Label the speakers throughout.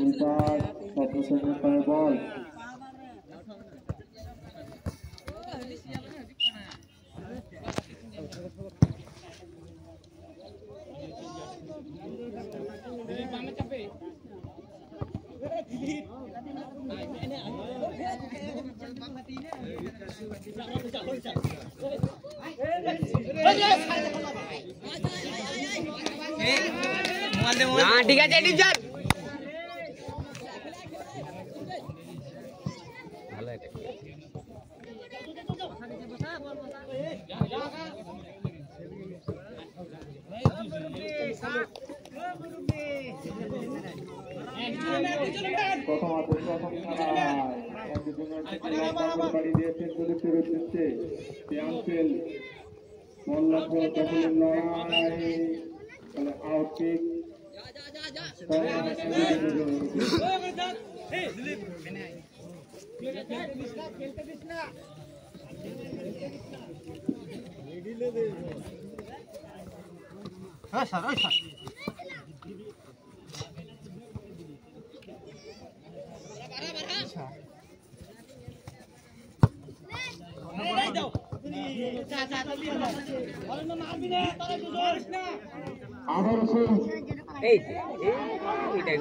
Speaker 1: Recharge স্বপ্ন semifinal বল
Speaker 2: ঠিক আছে টিচার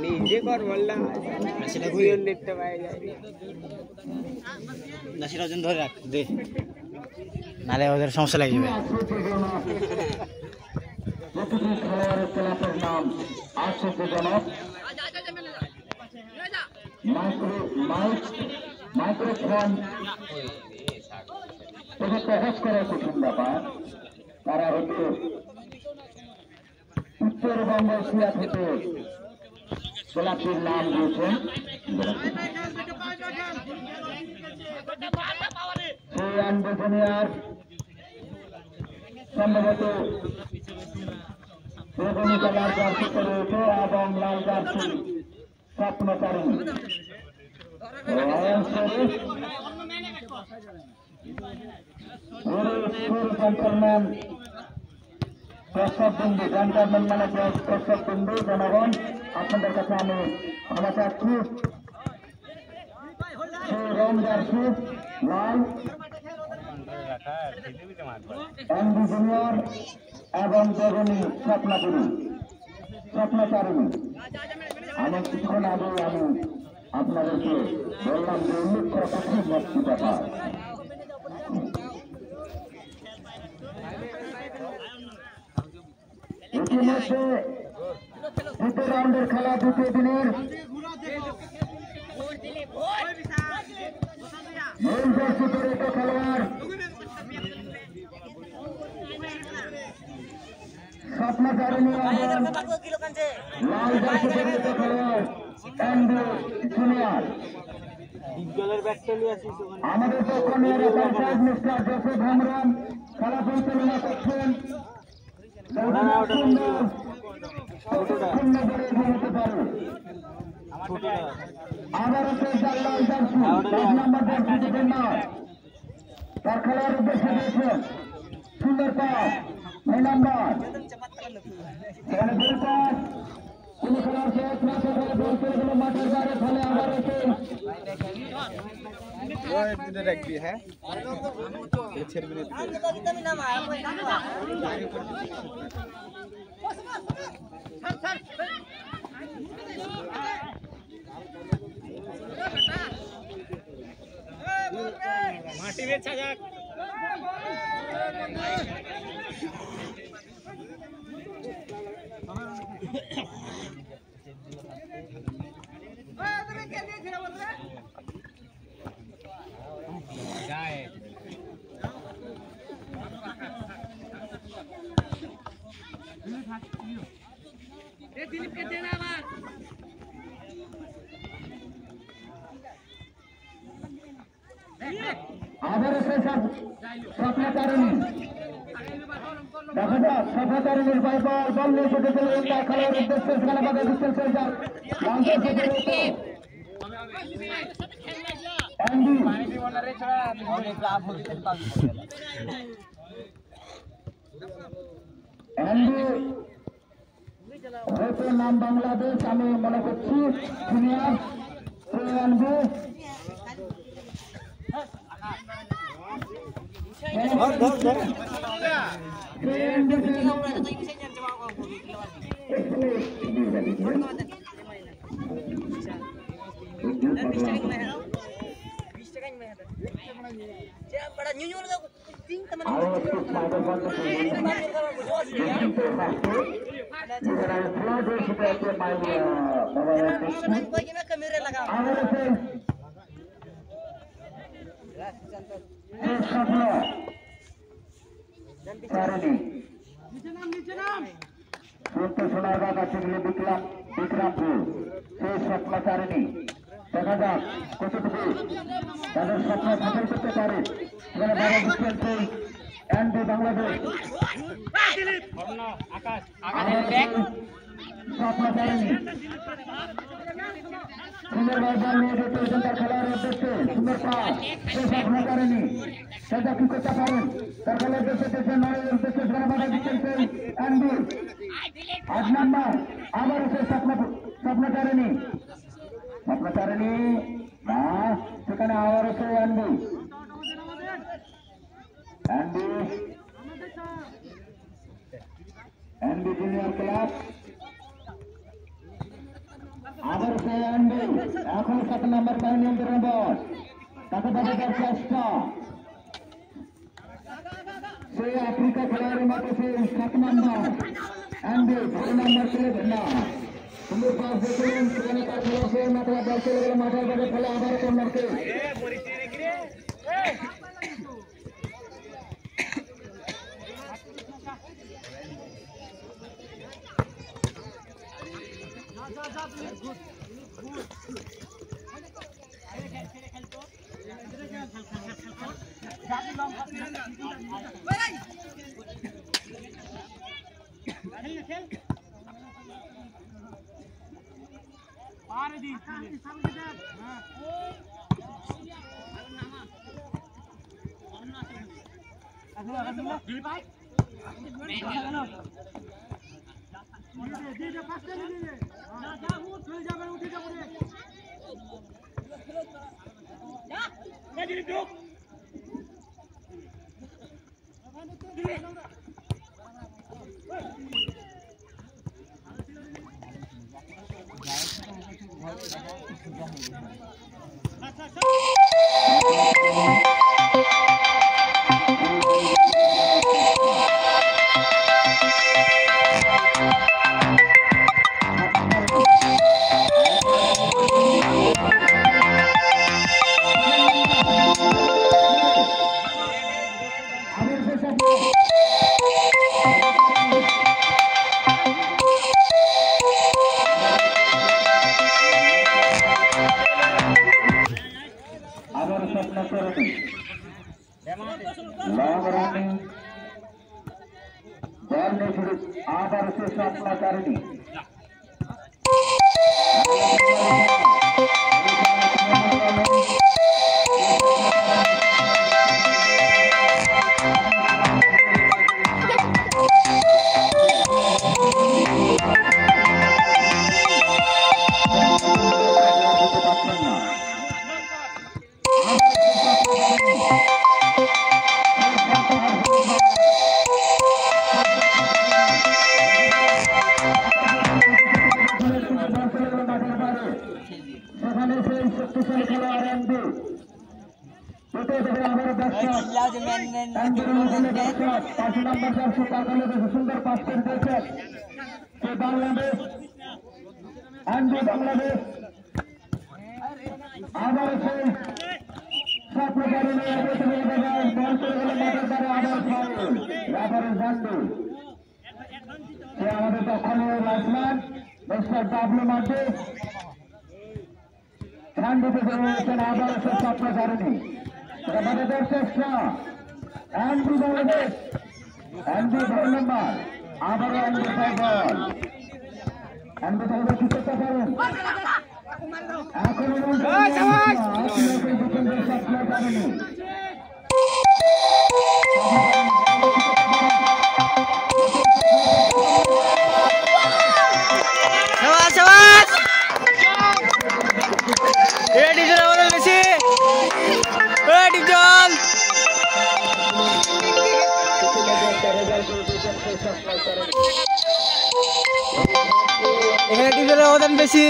Speaker 2: নিজে কর বললাম দেখতে পাই
Speaker 3: নাসিরজন ধরে রাখ দে নালে ওদের সমস্যা লাগে যাবে
Speaker 1: খেলোয়াড়ের ক্লাবের নাম আশ্চর্যজনক মাইক্রোফোন এটা সহজ করা কঠিন ব্যাপার তারা হচ্ছে উত্তরবঙ্গ এশিয়া থেকে ক্লাবটির নাম দিয়েছেন সম্ভবত বেগুনি কালার জার্সি রয়েছে এবং লাল জার্সি স্বপ্নকারী জেন্টলম্যান দর্শকবৃন্দ জেন্টলম্যান মানে দর্শকবৃন্দ জনগণ আপনাদের কাছে আমি ক্ষমা চাচ্ছি রং জার্সি লাল এমডি জুনিয়র এবং বেগুনি স্বপ্নচারিণী আমি কিছুক্ষণ আগে আমি আপনাদেরকে বললাম যে উল্লেখ করা কঠিন একটি ব্যাপার ইতিমধ্যে দ্বিতীয় রাউন্ডের খেলা দ্বিতীয় দিনের মূল জার্সি পরিহিত খেলোয়াড় স্বপ্নচারিণী এবং লাল জার্সি পরিহিত খেলোয়াড় এমডি জুনিয়র আমাদের পক্ষ নিয়ে পঞ্চায়েত মিস্টার জোসেফ হেমব্রম খেলা পরিচালনা করছেন আবার লাল জার্সি 10 নম্বর জার্সি ডিফেন্ডার তার খেলার উদ্দেশ্যে দিয়েছেন সুন্দর পাস 9 নম্বর কোনো খেলার শেষ ম্যাচে বল করে গেল মাঠের বাইরে ফলে আবার হ্যাঁ
Speaker 2: মাটি বেচা যাক दिलीप के देना बात
Speaker 1: আবার স্বপ্নচারিণী দেখা যাক স্বপ্নচারিণীর বল বল নিয়ে ছুটে চলে তার খেলার উদ্দেশ্যে সেখানে বাধা দিচ্ছেন সেন্টার নাম বাংলাদেশ আমি মনে করছি সিনিয়র বিক্রমপুর সেই স্বপ্নচারিণী দেখা যাক কতটুকু তাদের স্বপ্ন সফল করতে পারে। বাংলাদেশ স্বপ্নচারিণী সুন্দরভাবে বল নিয়ে যেতে তার খেলার উদ্দেশ্যে সুন্দর পাস সেই স্বপ্নচারিণী সেটা কি করতে পারেন তার খেলার উদ্দেশ্যে নয়ের উদ্দেশ্যে বাধা দিচ্ছেন সেই এনবি 8 নম্বর আবার সেই স্বপ্নচারিণী না সেখানে আবার সেই এনবি জুনিয়র ক্লাব আবার সেই এনবি এখন 7 নম্বর নিয়ন্ত্রণ বল তাকে বাধা দেওয়ার চেষ্টা সেই আফ্রিকা খেলোয়াড়ের মতো সেই 7 নম্বর এনবি 2 নম্বর ছেলে না সুন্দর পাস দেখলেন সেখানে তার খেলোয়াড়ের মাথায় বল চলে গেল মাথায় বাজে ফলে আবার কর্নারকে आदर्श स्वप्नचारिणी सुंदर पास कर देते बांग्लादेश बांग्लादेश आबार से स्वप्नचारिणी আমাদের দক্ষিণীয় লাইসম্যান মিস্টার ডাবলু মাঝে ধ্যান দিতে চলেছেন আবার সে স্বপ্নচারিণী আমাদের চেষ্টা এনবি বাংলাদেশ এনবি 2 নম্বর আবার এনবি বল এনবি তাহলে কি করতে পারেন এখন স্বপ্নচারিণী
Speaker 3: কইছি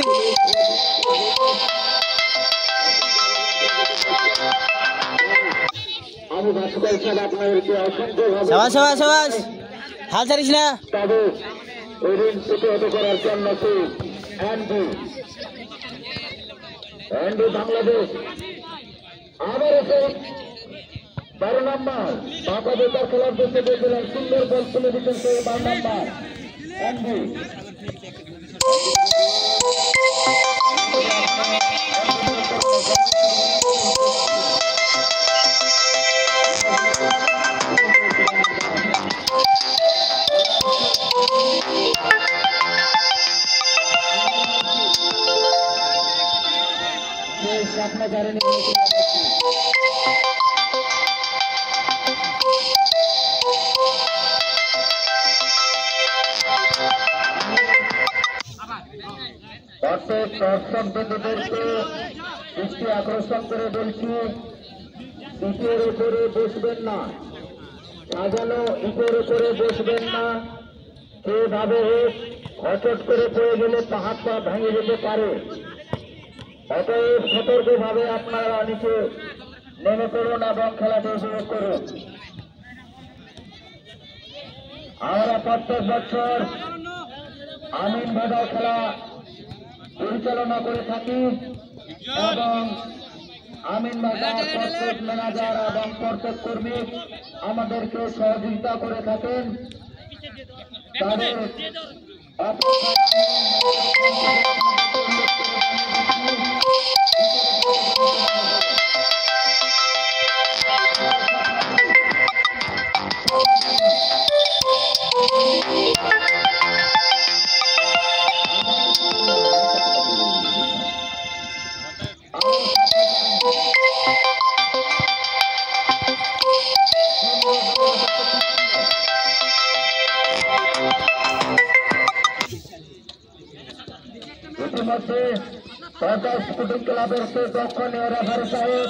Speaker 1: আমি ভাস্কর স্যার আপনাদেরকে অসংখ্য
Speaker 3: সবাস সবাস সবাস হাল ছাড়িস না
Speaker 1: তবে এই ঋণ প্রতিহত করার জন্য বাংলাদেশ আবার এসে 12 নম্বর বাংলাদেশ খেলার দেখতে পেয়েছিলেন সুন্দর বল তুলে দিচ্ছেন সেই 12 নম্বর অ্যান্ডি আপনার কারণে প্রত্যেক দর্শক বন্ধুদেরকে দৃষ্টি আকর্ষণ করে বলছি ইটের উপরে বসবেন না, সাজানো ইটের উপরে বসবেন না। সেভাবে হঠাৎ করে পড়ে গেলে হাত পা ভেঙে যেতে পারে। অতএব সতর্কভাবে আপনারা নিচে নেমে পড়ুন এবং খেলাটি উপভোগ করুন। আমরা প্রত্যেক বছর আমিন বাধা খেলা পরিচালনা করে থাকি এবং আমিন বাজার প্রত্যেক ম্যানেজার এবং প্রত্যেক কর্মী আমাদেরকে সহযোগিতা করে থাকেন। তাদের ইতিমধ্যে সরকার স্পোর্টিং ক্লাবের দক্ষিণীয় রেফারি সাহেব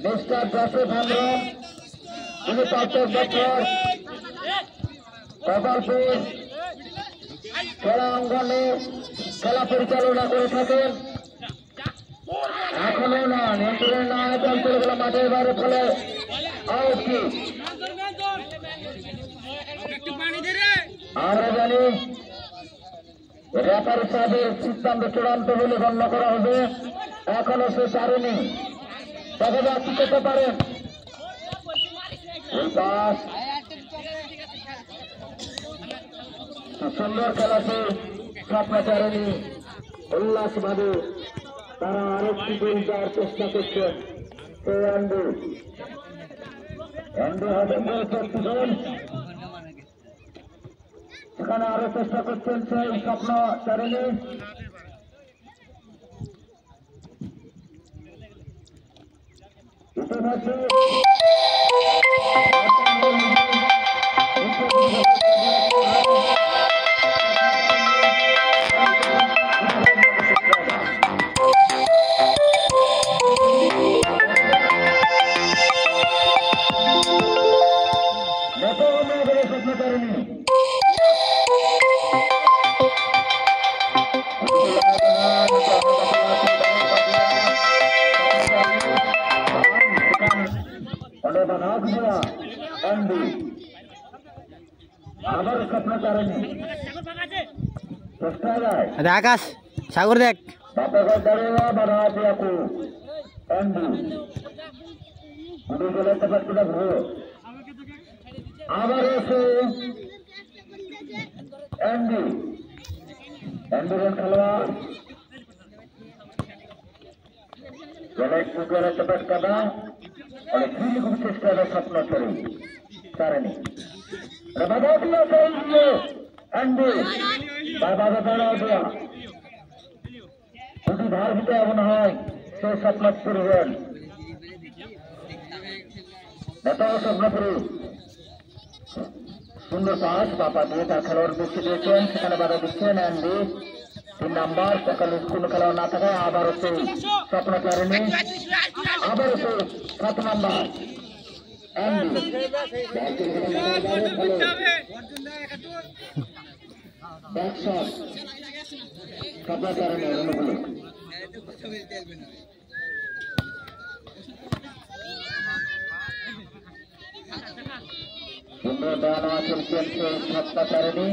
Speaker 1: মিস্টার জসিফ হেমব্রম, তিনি প্রত্যেক বছর কপালপুর খেলা অঙ্গনে খেলা পরিচালনা করে থাকেন। এখনো না নিয়ন্ত্রণে না চলে গেল মাঠের বাইরে, ফলে আউট কি আমরা জানি রেফারি সাহেবের সিদ্ধান্ত চূড়ান্ত বলে গণ্য করা হবে। এখনো সে ছাড়েনি, দেখা যাক কি করতে পারেন। সুন্দর খেলাতে স্বপ্ন ছাড়েনি, উল্লাসভাবে তারা আরেকটি গোল দেওয়ার চেষ্টা করছেন। সেখানে আরো চেষ্টা করছেন সেই স্বপ্ন ছাড়েনি। ইতিমধ্যে স্বপ্ন ছাড়েনি। আবার স্বপ্ন ছাড়েনি, চেষ্টা যায়
Speaker 3: আকাশ সাগর দেখ
Speaker 1: বাপের দাঁড়িয়ে বাধা আছে আপু এন্ডি গেলে আবার এসে এন্ডি খেলোয়াড় কাদা অনেক খুব চেষ্টা করে স্বপ্ন ছাড়েনি। বাধা দিয়েছে এন্ডি বাধা দাঁড়াও দেওয়া যদি ধার দিতে এমন হয় সে স্বপ্ন করবেন। নেতাও স্বপ্ন করে সুন্দর পাস বাপা দিয়ে তার খেলোয়াড় দৃষ্টি দিয়েছেন, সেখানে বাধা দিচ্ছেন অ্যান্ডি 3 নাম্বার। সকালে কোনো খেলোয়াড় না থাকায় আবার হচ্ছে স্বপ্ন করেনি, আবার হচ্ছে 7 নাম্বার অ্যান্ডি। ব্যাক শট স্বপ্নতারিণী অনুকূলে সুন্দর দেওয়ানো আছেন স্বপ্নতারিণী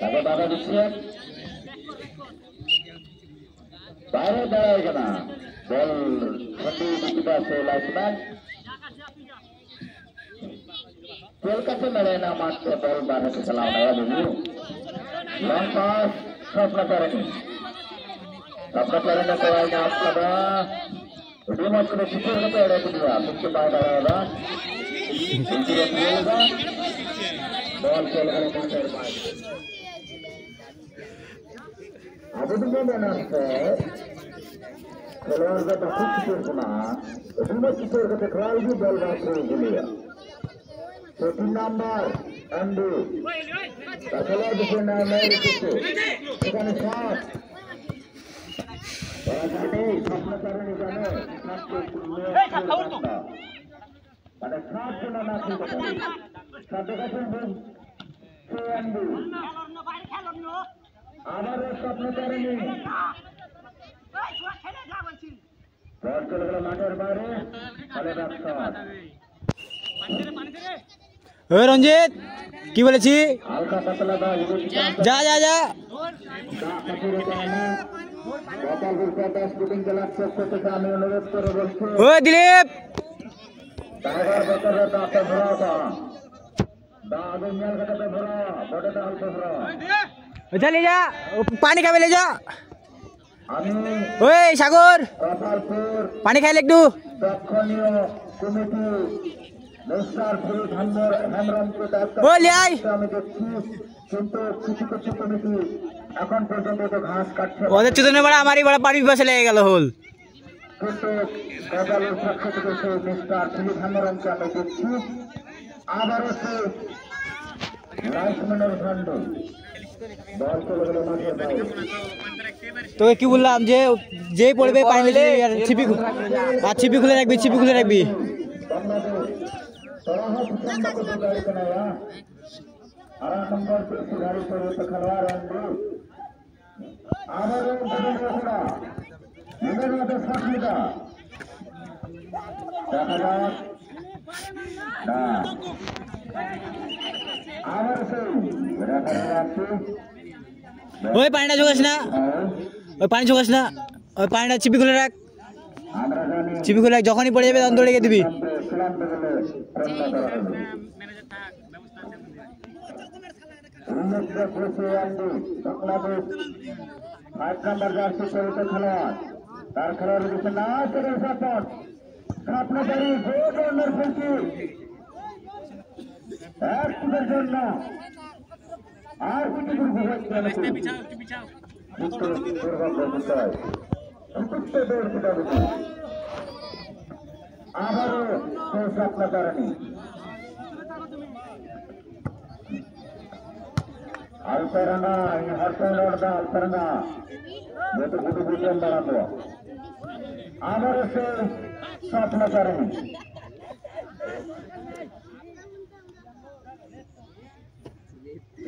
Speaker 1: তাকে বাধা দিচ্ছেন বাইরে দাঁড়ায় কেনা বল সঠিক আছে লাইসম্যান কলকাতা মেরে না মাত্র বল বাড়াতে চালাও না বাবু লং পাস স্বপ্নতারিণী করাই না আপনারা রিমোট করে পিছিয়ে হতে এড়াতে দেওয়া মুক্তি পায় দাঁড়াওয়া বল চলে গেল মাঠের বাইরে আবেদন জানাচ্ছে খেলোয়াড়দের খুব কিছু না রিমোট পিছিয়ে হতে খেলাই দিয়ে বল বার করে দিলিয়া 14 নাম্বার এমডি তার খেলোয়াড় দেখে না মেরে দিচ্ছে এখানে শট ওরা জানে স্বপ্নতারিণী জানে মানে শট যেন না খেলতে পারে সাথে কাছে এমডি আবারও স্বপ্নতারিণী বল চলে গেল মাঠের বাইরে ফলে ব্যাক শট
Speaker 3: ওই রঞ্জিত কি বলেছি
Speaker 1: হালকা পাতলা দাও
Speaker 3: যা যা যা
Speaker 1: আমি অনুরোধ করে বলছি
Speaker 3: ওই দিলীপ
Speaker 1: টাইগার বছরের দাঁতে ভরা দাঁড় মেল কাটাতে ভরা বড় ডালতে ভরা
Speaker 3: ওইটা ले जा পানি খাবে ले जा
Speaker 1: আমি
Speaker 3: ওই সাগর
Speaker 1: কপালপুর
Speaker 3: পানি খাইলে একটু
Speaker 1: দক্ষিণীয় কমিটি মিস্টার ফরিদ হেমরমকে
Speaker 3: ওই লে আয়
Speaker 1: আমি দেখছি কিন্তু কিছু কিছু কমিটি এখন পর্যন্ত তো ঘাস কাটছে
Speaker 3: ওদের চুদনে বড় আমারই বড় পানি পাশে লেগে গেল হল
Speaker 1: কিন্তু কাজালের পক্ষ থেকে সেই মিস্টার ফরিদ হেমরমকে আমি দেখছি আবারও সে লাইসম্যানের ভান্ড বল চলে গেল মাঠের বাইরে
Speaker 3: তোকে কি বললাম যে যেই পড়বে পানি মেলে আর ছিপি খুলে রাখবি
Speaker 1: বাংলাদেশ তরাহত সম্পর্ক গাড়ি কেনায়া আর নম্বর গাড়ি করে তো খেলোয়াড় আনবে আবারও ঘোড়া নিজের মতো সাক্ষীটা দেখা যাক না আবার সেই রেখা রাখছে
Speaker 3: ওই পানিটা ঝোকাস না ওই পানিটা ছিপি খুলে রাখ
Speaker 1: আমরা জানি
Speaker 3: ছিপি খুলে রাখ যখনই পড়ে যাবে তখন দৌড়ে গিয়ে দিবি
Speaker 1: চূড়ান্ত বলে প্রশ্ন করা হবে উন্নত করেছে আনবে বাংলাদেশ 5 নম্বর জার্সি পরিত খেলোয়াড় তার খেলোয়াড় দিচ্ছে না করে সাপোর্ট স্বপ্নতারি গোল রানের ফেলছি এক ফুটের জন্য আর কিছু করবো আবারও সেই স্বপ্নতারিণী Alperanga, ini harusnya Lorda Alperanga. Itu butuh-butuhan barang tua. Abar se স্বপ্নতারিণী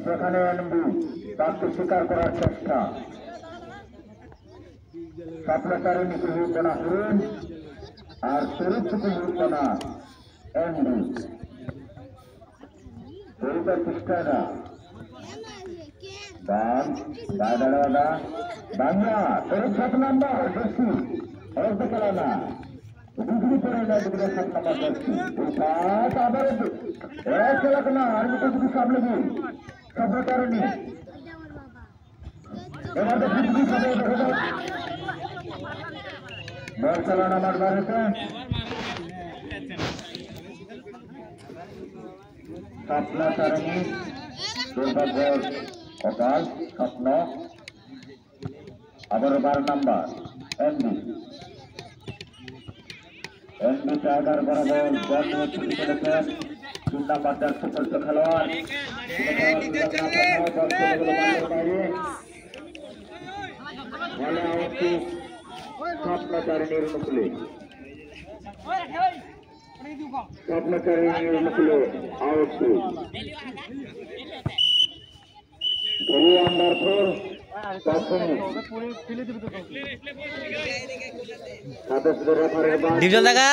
Speaker 1: সেখানে এনবি তাকে স্বীকার করার চেষ্টা স্বপ্নতারিণী কুহুপনা হরিণ আর শরীর কুহুপনা এনবি শরীরের চেষ্টাটা Dan, দাদা বাংলা তোর 7 নাম্বার বেশি অর্ধ খেলানা দুপুরি পরে না দুপুরে 7 নাম্বার বেশি পাঁচ আবার এক খেলাক না আর তো কিছু সামনে নেই স্বপ্নতারিণী এবার তো দুপুরি সবাই দেখে দাও বল চালানো আমার বাড়িতে স্বপ্নতারিণী দুর্ভাগ্য কপাল স্বপ্ন আবার 12 নাম্বার এমডি টাইগার বরাবর বল নিয়ে ছুটি চলেছে 3 নাম্বার জার্সি পরিত খেলোয়াড় স্বপ্নতারিণীর মুখলে স্বপ্নচারী হলো আউট আন্ডার 4
Speaker 3: ডিভিশন দেখা